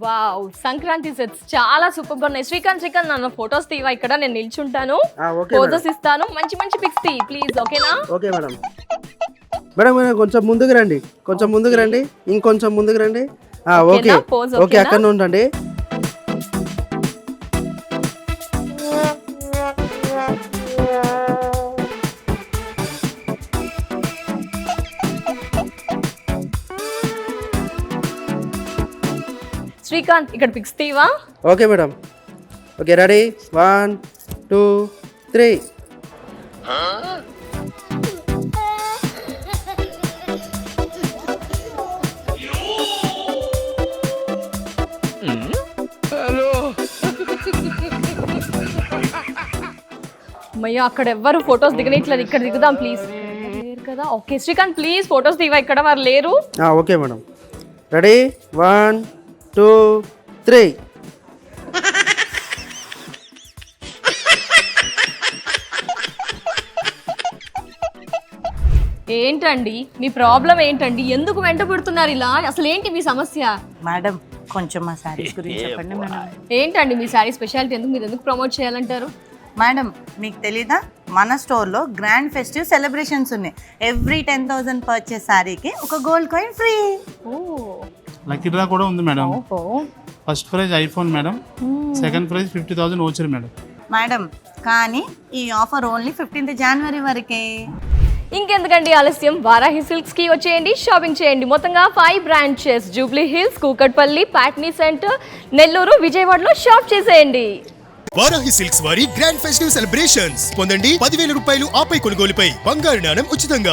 Wow, Sankranti sets చాలా super గా ఉన్నాయి. శ్రీకాంత్ నన్ను ఫొటోస్ తీవా, ఇక్కడ నేను నిల్చుంటాను, ఫోటోస్ ఇస్తాను, మంచి మంచి పిక్స్ తీ ప్లీజ్. ఓకేనా? Okay madam. మేడం కొంచెం ముందుకు రండి, కొంచెం ముందుకు రండి, ఇంకొంచెం ముందుకు రండి. ఓకే ఓకే, అక్కడ ఉండండి. శ్రీకాంత్ ఇక్కడ పిక్స్ తీవా. Okay madam. Okay ready, 1 2 3. అమ్మయ్య, అక్కడ ఎవ్వరు ఫొటోస్ దిగనిట్లేదు, ఇక్కడ దిగుదాం ప్లీజ్. లేరు కదా? ఓకే శ్రీకాంత్ ప్లీజ్ ఫొటోస్ తీవా, ఇక్కడ వారు లేరు. Okay madam. రెడీ, 1 2 3. ఏంటండి మీ ప్రాబ్లం ఏంటండి? ఎందుకు వెంట పెడుతున్నారు ఇలా? అసలు ఏంటి మీ సమస్య? మేడం కొంచెం మా శారీస్ గురించి చెప్పండి మేడం. ఏంటండి మీ శారీ స్పెషాలిటీ? మీరు ఎందుకు ప్రమోట్ చేయాలంటారు? మేడం మీకు తెలీదా, మన స్టోర్లో గ్రాండ్ ఫెస్టివ్ సెలబ్రేషన్స్ ఉన్నాయి. ఎవ్రీ 10,000 పర్చేస్ శారీకి ఒక gold coin free. Lucky draw కూడా ఉంది madam. First prize iPhone madam, second prize 50,000 voucher madam. Madam కానీ ఈ ఆఫర్ ఓన్లీ 15th January వరకే. ఇంకెందుకండి ఆలస్యం, వారాహి సిల్క్స్ కి వచ్చేయండి, షాపింగ్ చేయండి. మొత్తంగా 5 branches, Jubilee hills, Kukatpally, Patny centre, Nellore, విజయవాడలో షాప్ చేసేయండి. వారాహి సిల్క్స్ వారి గ్రాండ్ ఫెస్టివ్ సెలబ్రేషన్స్ పొందండి 10,000 రూపాయలు ఆపై కొనుగోలుపై బంగారు నాణెం ఉచితంగా.